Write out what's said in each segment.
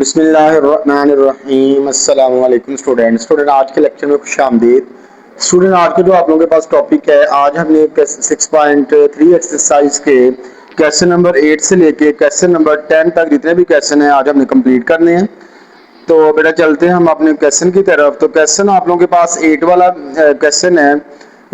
बिस्मिल्लाहिर्रहमानिर्रहीम अस्सलाम वालेकुम स्टूडेंट आज के लेक्चर में खुश आमदीद। स्टूडेंट आज के जो आप लोगों के पास टॉपिक है, आज हमने 6.3 एक्सरसाइज के क्वेश्चन नंबर 8 से लेके क्वेश्चन नंबर 10 तक जितने भी क्वेश्चन हैं आज हमने कंप्लीट करने हैं। तो बेटा चलते हैं हम अपने क्वेश्चन की तरफ। तो क्वेश्चन आप लोगों के पास 8 वाला क्वेश्चन है,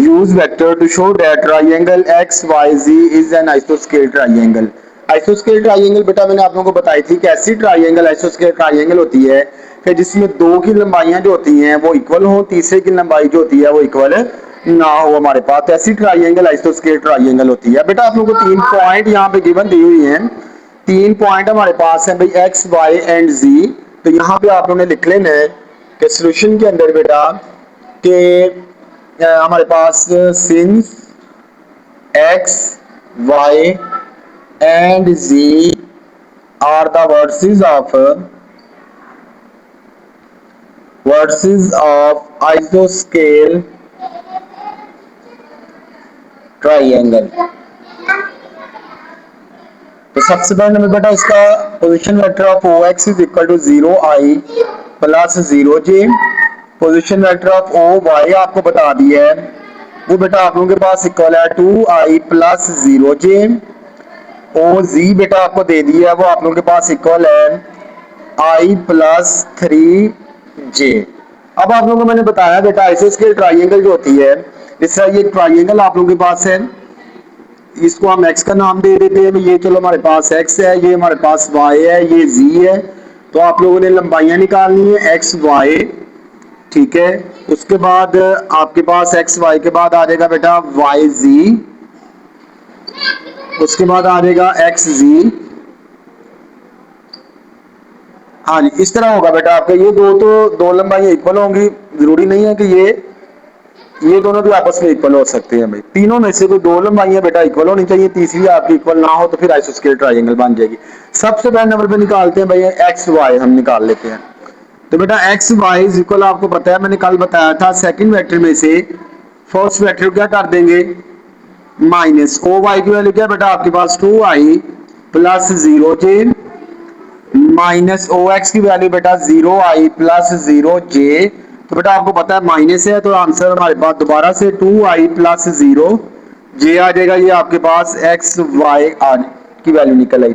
use vector to show that triangle X Y Z is an आइसोस्केल ट्राइंगल। आइसोस्केल ट्राइंगल बेटा मैंने आप लोगों को बताई थी कि ऐसी ट्राइंगल आइसोस्केल ट्राइंगल होती है कि जिसमें दो की लंबाइयां जो होती हैं वो इक्वल हो, तीसरे की लंबाई जो होती है वो इक्वल ना हो हमारे पास। तो ऐसी ट्राइंगल आइसोस्केल ट्राइंगल होती है। बेटा आप लोगों को 3 पॉइंट यहाँ पे गिवन दी हुई हैं। 3 पॉइंट हमारे पास है भाई, एक्स वाई एंड जी। तो यहाँ पे आप लोगों ने लिख लेना है कि सोल्यूशन के अंदर बेटा कि हमारे पास since X Y and ji are the versus of आइसोस्केल ट्राइंगल। तो सबसे पहले नंबर बेटा इसका position vector of O X is equal to 0 i plus 0j। Position vector of O Y आपको बता दिया है, वो बेटा आप लोगों के पास इक्वल है 2i प्लस 0j। ओ जी बेटा आपको दे दिया है, वो आप लोगों के पास इक्वल है i प्लस 3j। अब आप लोगों को मैंने बताया बेटा आइसोस्केल ट्राइंगल जो होती है, जिस तरह ये ट्राइंगल आप लोगों के पास है, इसको हम x का नाम दे देते हैं। ये चलो हमारे पास x है, ये हमारे पास y है, ये z है। तो आप लोगों ने लंबाइयां निकालनी है x y, ठीक है। उसके बाद आपके पास x y के बाद आ जाएगा बेटा y z, उसके बाद आ जाएगा x z। हाँ जी, इस तरह होगा बेटा आपका। ये दो लंबाइयां इक्वल होंगी, जरूरी नहीं है कि ये दोनों भी आपस में इक्वल हो सकते हैं भाई। तीनों में से कोई दो लंबाइयां बेटा इक्वल होनी चाहिए, तीसरी आपकी इक्वल ना हो तो फिर आइसोस्केल ट्रायंगल बन जाएगी। सबसे पहले नंबर पे निकालते हैं भाई एक्स वाई, हम निकाल लेते हैं। तो बेटा एक्स वाई इज इक्वल, आपको पता है मैंने कल बताया था, सेकंड वेक्टर में से फर्स्ट वेक्टर क्या कर देंगे, माइनस ओ वाई की वैल्यू क्या बेटा आपके पास 2i plus 0j minus O x की वैल्यू बेटा 0i प्लस 0j। तो बेटा आपको पता है माइनस है, तो आंसर हमारे पास दोबारा से 2i प्लस 0j आ जाएगा। ये आपके पास एक्स वाई की वैल्यू निकल आई।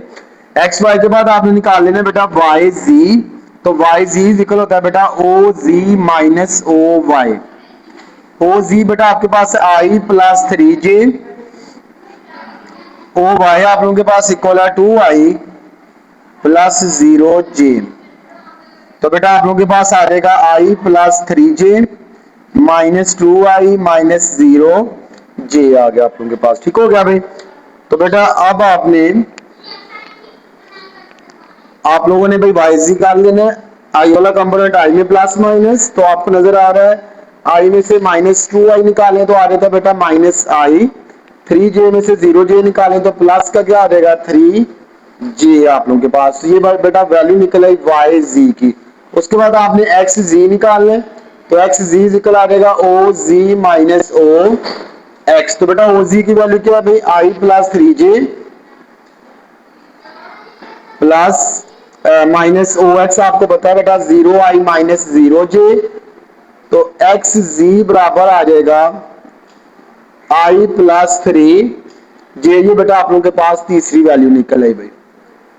एक्स वाई के बाद आपने निकाल लेना बेटा वाई जी। तो वाई जी इक्वल होता है बेटा ओ जी माइनस ओ वाई। ओ जी बेटा आपके पास i plus 3j, O Y आप लोगों के पास इक्वल है 2i प्लस 0j। तो बेटा आप लोगों के पास आ जाएगा i plus 3j minus 2i minus 0j आ गया आप लोगों के पास। ठीक हो गया भाई। तो बेटा अब आप लोगों ने भाई वाई जी निकाल लेना है। आई वाला कंपोनेंट आई में प्लस माइनस, तो आपको नजर आ रहा है आई में से माइनस 2i निकालें तो आ जाता है बेटा माइनस i। 3j में से 0j निकालें तो प्लस का क्या आ जाएगा 3j आप लोगों के पास। तो ये बेटा वैल्यू निकल आई वाई जी की। उसके बाद आपने एक्स जी निकाल लें, तो एक्स जी इक्वल आ जाएगा ओ जी माइनस ओ एक्स। तो बेटा ओ जी की वैल्यू क्या है भाई, आई plus 3j plus minus O x आपको पता है बेटा 0i माइनस 0j। तो एक्स जी बराबर आ जाएगा i प्लस 3j। ये बेटा आप लोगों के पास तीसरी वैल्यू निकल आई भाई।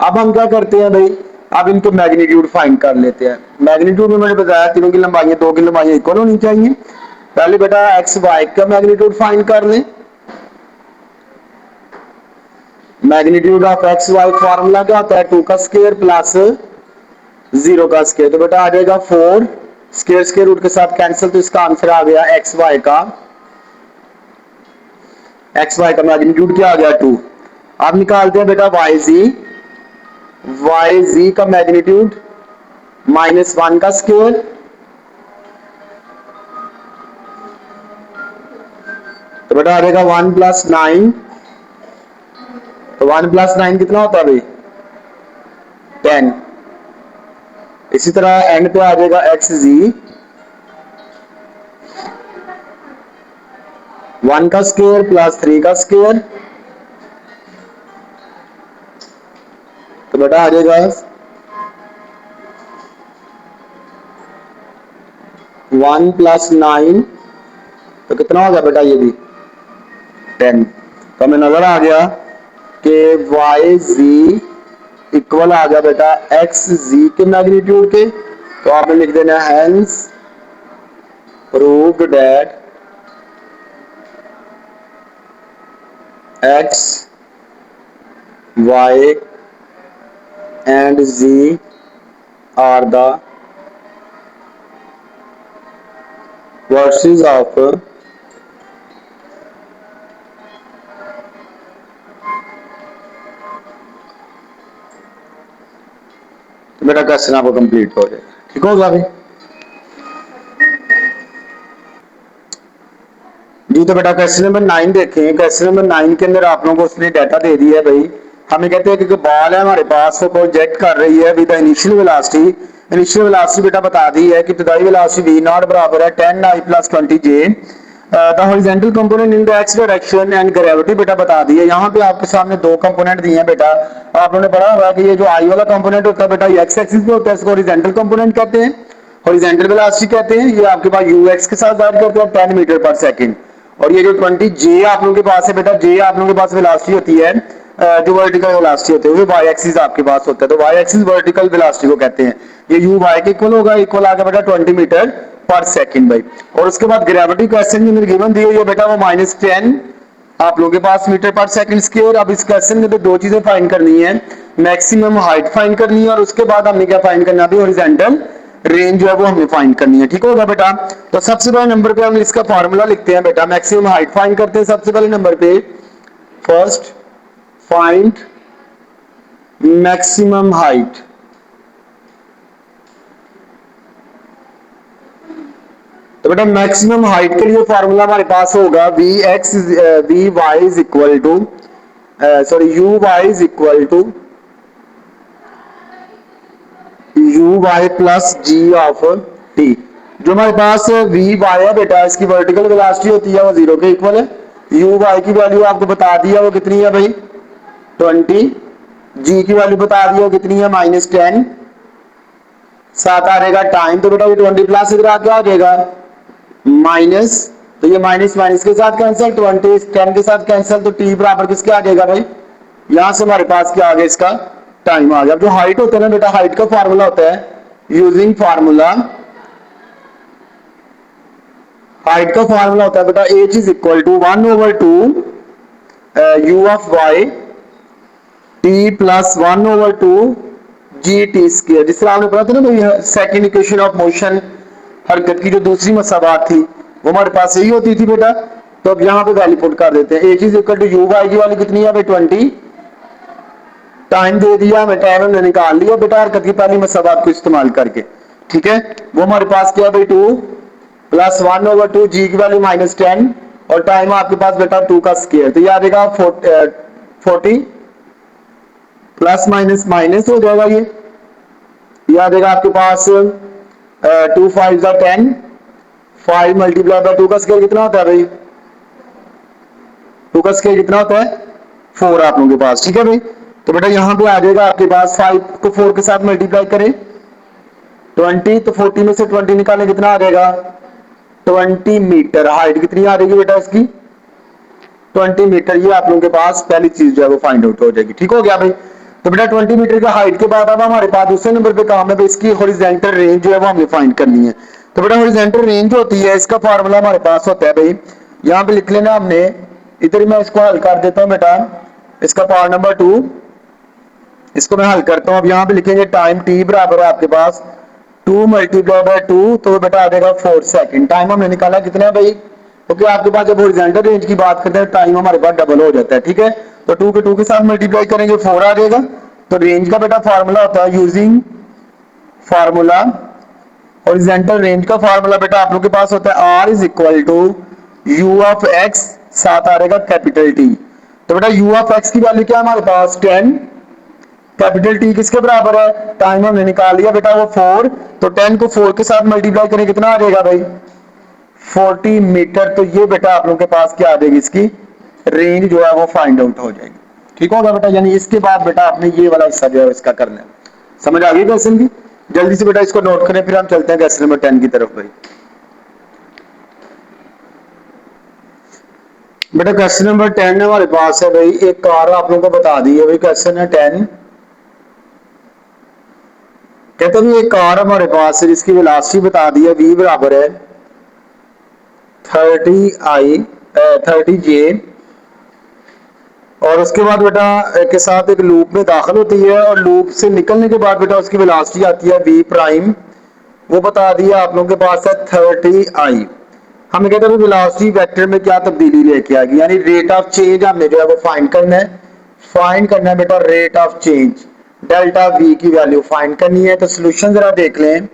अब हम क्या करते हैं भाई, अब इनको मैग्नीट्यूड फाइंड कर लेते हैं। मैग्नीट्यूड में मैंने बताया तीनों की लंबाइयां, दो की लंबाइयां इक्वल होनी चाहिए। पहले बेटा एक्स वाई का मैग्नीट्यूड फाइंड कर लें। Magnitude of X Y formula क्या होता है, 2 का स्क्वायर प्लस 0 का स्क्वायर। तो बेटा आ जाएगा 4, स्क्वायर स्क्वायर रूट के साथ कैंसिल, तो इसका आंसर आ गया एक्स वाई का मैग्नीट्यूड क्या आ गया 2। अब निकालते हैं बेटा वाई जी का मैग्नीट्यूड माइनस 1 का स्क्वायर, तो बेटा आ जाएगा 1 प्लस 9। तो 1 प्लस 9 कितना होता है भाई 10। इसी तरह एंड पे आ जाएगा एक्स जी 1 का स्क्वायर प्लस 3 का स्क्वायर, तो बेटा आ जाएगा 1 प्लस 9 तो कितना हो गया बेटा ये भी 10। तो हमें नजर आ गया कि वाई जी इक्वल आ गया बेटा एक्स जी के मैग्नीट्यूड के। तो आपने लिख देना hence proved that X Y and ji are the versus of तो बेटा क्वेश्चन आपको कंप्लीट हो जाएगा। ठीक होगा भाई जी। तो बेटा क्वेश्चन नंबर 9 देखें। क्वेश्चन नंबर 9 के अंदर आप लोगों को उसने डाटा दे दिया है भाई। हमें कहते हैं कि बॉल है हमारे पास वो प्रोजेक्ट कर रही है with initial velocity. Initial velocity बेटा बता दी है कि इब्तदाई वेलोसिटी v नॉट बराबर है 10 i plus 20 j। The horizontal component in the x direction and gravity बेटा बता दी है। यहाँ पे आपके सामने दो कंपोनेंट दिए हैं बेटा। आप लोगों ने पढ़ा हुआ है कि ये जो आई वाला कंपोनेंट होता है बेटा ये एक्स एक्सिस पे होता है, इसको हॉरिजॉन्टल कंपोनेंट कहते हैं, हॉरिजॉन्टल वेलोसिटी कहते हैं। ये आपके पास ux के साथ बात करते हैं 10 मीटर पर सेकंड। और ये जो 20 जे आप लोगों के पास है बेटा, जे आप लोगों के पास वेलोसिटी होती है जो वर्टिकल वेलोसिटी होती है वो वाई एक्सिस आपके पास होता है। तो वाई एक्सिस वर्टिकल वेलोसिटी को कहते हैं। ये यू वाई के इक्वल होगा, इक्वल आ गया बेटा 20 मीटर पर सेकंड भाई। और उसके बाद ग्रेविटी क्वेश्चन में गिवन दी है बेटा वो -10 आप लोगों के पास मीटर पर सेकंड स्क्वायर। अब इस क्वेश्चन में तो दो चीजें फाइंड करनी है, मैक्सिमम हाइट फाइंड करनी है और उसके बाद हमने क्या फाइंड करना है, हॉरिजॉन्टल रेंज जो है वो हमें फाइंड करनी है। ठीक होगा बेटा। तो सबसे पहले नंबर पे हम इसका फार्मूला लिखते हैं बेटा, मैक्सिमम हाइट फाइंड करते हैं सबसे पहले नंबर पे। First find maximum height. तो बेटा मैक्सिमम हाइट के लिए फार्मूला हमारे पास होगा V Y is equal to sorry U Y is equal to U Y plus G of T. जो हमारे पास वी वाई है बेटा इसकी वर्टिकल वेलोसिटी होती है वो 0 के इक्वल है। यू वाई की वैल्यू आपको बता दिया वो कितनी है भाई 20। जी की वैल्यू बता दी वो कितनी है -10। साथ आ जाएगा टाइम। तो बेटा ये 20 प्लस इधर आ क्या हो जाएगा माइनस। तो ये माइनस माइनस के साथ कैंसिल, 20 10 के साथ कैंसिल। तो टी बराबर किसके आ जाएगा भाई, यहां से हमारे पास क्या आ गया इसका टाइम आ गया। अब जो हाइट होता है ना बेटा, हाइट का फार्मूला होता है यूजिंग फार्मूला, हाइट का फार्मूला होता है बेटा h is equal to 1/2 u of y t plus 1/2 G T square. जिस तरह आपने पढ़ा था ना भाई सेकंड इक्वेशन ऑफ मोशन, हरकत की जो दूसरी मसाबात थी वो हमारे पास यही होती थी बेटा। तो अब यहाँ पे वैल्यू पुट कर देते हैं। h is equal to U Y की वाली कितनी है भाई 20। टाइम दे दिया हमें, टाइम हमने निकाल लिया बेटा हरकत की पहली मसाबात को इस्तेमाल करके। ठीक है, वो हमारे पास क्या भाई 2 प्लस 1/2 जी की वैल्यू -10 और टाइम आपके पास बेटा 2 का स्क्वायर। तो ये आ जाएगा 40 प्लस माइनस माइनस हो जाएगा। ये आ जाएगा आपके पास 2 5 10, 5 मल्टीप्लाई बाय 2 का स्क्वायर कितना होता है भाई 2 का स्क्वायर कितना होता है 4 आप लोगों के पास। ठीक है भाई। तो बेटा यहाँ पे आ जाएगा आपके पास 5 को 4 के साथ मल्टीप्लाई करें 20, तो 40 में से 20 निकालें कितना आ जाएगा 20 मीटर। हाइट कितनी आ जाएगी बेटा इसकी 20 मीटर। ये आप लोगों के पास पहली चीज जो है वो फाइंड आउट हो जाएगी। ठीक हो गया भाई। तो बेटा 20 मीटर का हाइट के बाद अब हमारे पास दूसरे नंबर पे काम है इसकी हॉरिजॉन्टल रेंज जो है वो हमें फाइंड करनी है। तो बेटा हॉरिजॉन्टल रेंज होती है इसका फार्मूला हमारे पास होता है भाई, यहाँ पे लिख लेना हमने, इधर मैं इसको हल कर देता हूँ बेटा। इसका पार्ट नंबर 2 इसको मैं हल करता हूँ। अब यहाँ पे लिखेंगे टाइम टी बराबर है आपके पास 2 मल्टीप्लाई बाय 2 तो बेटा आ जाएगा 4 सेकंड। टाइम हमने निकाला कितना है भाई, क्योंकि आपके पास जब हॉरिजॉन्टल रेंज की बात करते हैं टाइम हमारे पास डबल हो जाता है। ठीक है, तो 2 के 2 के साथ मल्टीप्लाई करेंगे 4 आ जाएगा। तो रेंज का बेटा फार्मूला होता है यूजिंग फार्मूला, हॉरिजॉन्टल रेंज का फार्मूला बेटा आप लोग के पास होता है r is equal to U of x साथ आ जाएगा कैपिटल टी। तो बेटा u ऑफ x की वैल्यू क्या है हमारे पास 10, कैपिटल टी किसके बराबर है, टाइम हमने निकाल लिया बेटा वो 4, तो 10 को 4 के साथ मल्टीप्लाई करें कितना आ जाएगा भाई 40 मीटर। तो ये बेटा आप लोगों के पास क्या आ जाएगी इसकी रेंज जो है वो फाइंड आउट हो जाएगी। ठीक होगा बेटा, यानी इसके बाद बेटा आपने ये वाला हिस्सा जो है इसका करना है। समझ आ गई क्वेश्चन की, जल्दी से बेटा इसको नोट करें फिर हम चलते हैं क्वेश्चन नंबर 10 की तरफ भाई। बेटा क्वेश्चन नंबर 10 हमारे पास है भाई, एक कार आप लोगों को बता दी है भाई, क्वेश्चन है 10। कहते हैं एक कार हमारे पास है जिसकी वेलोसिटी बता दी है v बराबर है 30 जे, और उसके बाद बेटा के साथ एक लूप में दाखिल होती है, और लूप से निकलने के बाद बेटा उसकी वेलोसिटी आती है v प्राइम, वो बता दिया आप लोगों के पास है 30i। हमें कहते हैं वेलोसिटी वेक्टर में क्या तब्दीली लेके आएगी, यानी रेट ऑफ चेंज हमने जो है वो फाइंड करना है। फाइंड करना है बेटा rate of change, delta v की वैल्यू फाइंड करनी है। तो सोल्यूशन जरा देख लें।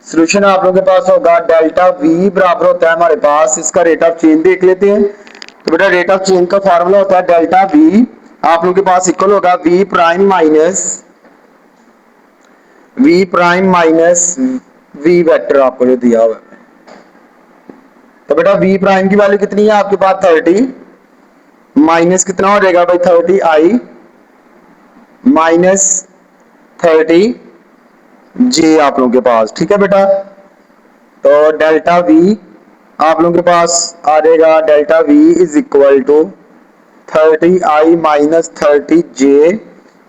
सोल्यूशन आप लोगों के पास होगा डेल्टा v बराबर होता है हमारे पास, इसका रेट ऑफ चेंज देख लेते हैं। तो बेटा रेट ऑफ चेंज का फार्मूला होता है डेल्टा v, आप लोगों के पास इक्वल होगा v prime minus v vector आपको जो दिया हुआ है। तो बेटा v प्राइम की वैल्यू कितनी है आपके पास 30, माइनस कितना हो जाएगा भाई 30i माइनस 30 जे आप लोगों के पास, ठीक है बेटा। तो डेल्टा v आप लोगों के पास आ जाएगा, delta v is equal to 30i minus 30 J.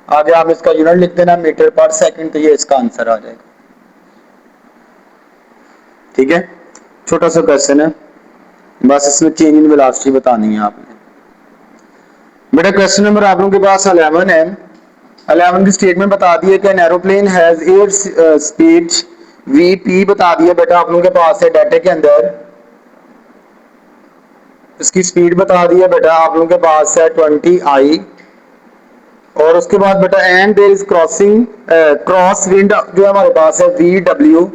आगे हम इसका यूनिट लिख देना मीटर पर सेकंड, तो ये इसका आंसर आ जाएगा, ठीक है। छोटा सा क्वेश्चन है, बस इसमें चेंज इन वेलोसिटी बतानी है आपने। बेटा क्वेश्चन नंबर आप लोगों के पास 11 है। 11 की स्टेटमेंट बता दी है कि an aeroplane has air speed VP बता दिया बेटा आप लोगों के पास है डाटा के अंदर। इसकी स्पीड बता दी है बेटा आप लोगों के पास है 20i, और उसके बाद बेटा and there is crosswind जो हमारे पास है VW,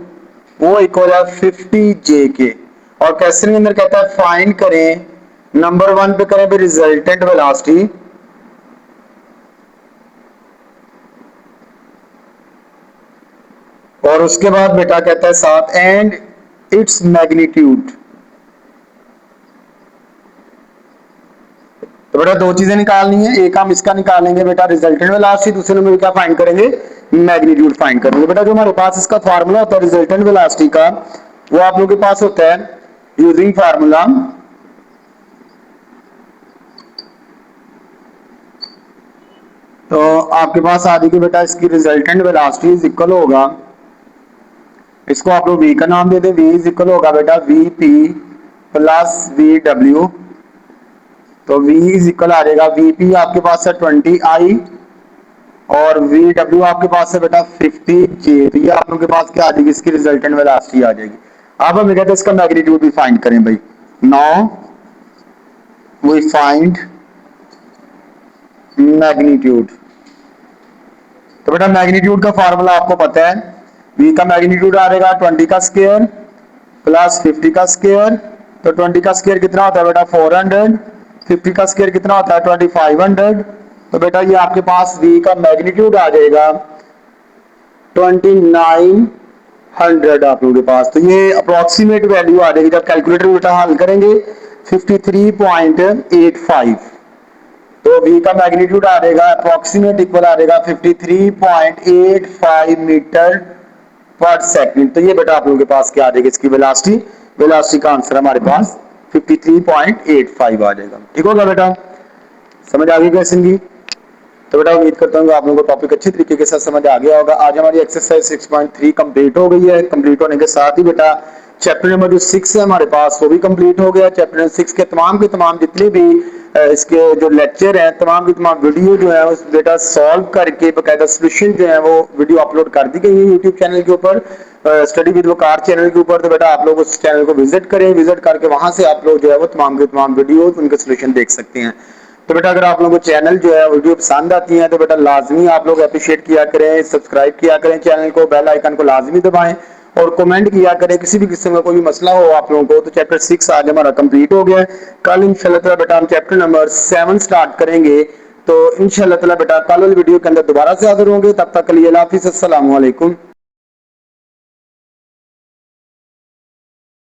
वो इक्वल है 50 जे के। और क्वेश्चन के अंदर कहता है फाइंड करें, नंबर 1 पे करें रिजल्टेंट वेलोसिटी, और उसके बाद बेटा कहता है साथ एंड इट्स मैग्नीट्यूड। तो बेटा दो चीजें निकालनी है, एक हम इसका निकालेंगे बेटा रिजल्टेंट वेलोसिटी, दूसरे नंबर क्या फाइंड करेंगे, मैग्नीट्यूड फाइंड करेंगे। बेटा जो हमारे पास इसका फार्मूला होता है रिजल्टेंट वेलोसिटी का, वो आप लोगों के पास होता है यूजिंग फार्मूला तो आपके पास आ जाएगी बेटा इसकी रिजल्टेंट वेलोसिटी इज इक्वल होगा, इसको आप लोग v का नाम दे दें, v इज इक्वल होगा बेटा vp प्लस vw। तो v इज इक्वल आ जाएगा, vp आपके पास है 20i और vw आपके पास है बेटा 50j। तो ये आप लोगों के पास क्या आ जाएगी, इसकी रिजल्टेंट वेलोसिटी आ जाएगी। अब हम कहते हैं इसका मैग्नीट्यूड भी फाइंड करें भाई। Now we find magnitude. तो बेटा मैग्नीट्यूड का फार्मूला आपको पता है, v का मैग्नीट्यूड आ जाएगा 20 का स्क्वायर प्लस 50 का स्क्वायर। तो 20 का स्क्वायर कितना होता है बेटा 400, 50 का स्क्वायर कितना होता है 2500। तो बेटा ये आपके पास v का मैग्नीट्यूड आ जाएगा 2900 आप लोगों के पास। तो ये अप्रोक्सीमेट वैल्यू आ जाएगी जब कैलकुलेटर बेटा हल करेंगे 53.85। तो v का मैग्नीट्यूड आ जाएगा अप्रोक्सीमेट इक्वल आ जाएगा 53.85 मीटर पर सेकंड। तो ये बेटा आप लोगों के पास क्या आ जाएगा, इसकी वेलोसिटी का आंसर हमारे पास 53.85 आ जाएगा। ठीक होगा बेटा, समझ आ गई क्वेश्चन की। तो बेटा उम्मीद करता हूँ आप लोगों को टॉपिक अच्छी तरीके के साथ समझ आ गया होगा। आज हमारी एक्सरसाइज 6.3 कंप्लीट हो गई है। कंप्लीट होने के साथ ही बेटा चैप्टर नंबर जो 6 है हमारे पास वो भी कंप्लीट हो गया। चैप्टर नंबर 6 के तमाम जितने भी इसके जो लेक्चर हैं, तमाम की तमाम वीडियो जो है उस बेटा सॉल्व करके बकायदा सोल्यूशन जो है वो वीडियो अपलोड कर दी गई है यूट्यूब चैनल के ऊपर, स्टडी विद वकार चैनल के ऊपर। तो बेटा आप लोग उस चैनल को विजिट करें, विजिट करके वहां से आप लोग जो है वो तमाम के तमाम वीडियो उनके सोल्यूशन देख सकते हैं। तो बेटा अगर आप लोगों को चैनल जो है वीडियो पसंद आती है तो बेटा लाजमी आप लोग अप्रिशिएट किया करें, सब्सक्राइब किया करें चैनल को, बेल आइकन को लाजमी दबाएं और कमेंट किया करें। किसी भी किस्म का कोई भी मसला हो आप लोगों को, तो चैप्टर 6 आज हमारा कंप्लीट हो गया है। कल इंशाल्लाह बेटा हम चैप्टर नंबर 7 स्टार्ट करेंगे। तो इंशाल्लाह बेटा कल वाली वीडियो के अंदर दोबारा से हाजिर होंगे। तब तक के लिए अल्लाह हाफिज़, अस्सलाम वालेकुम।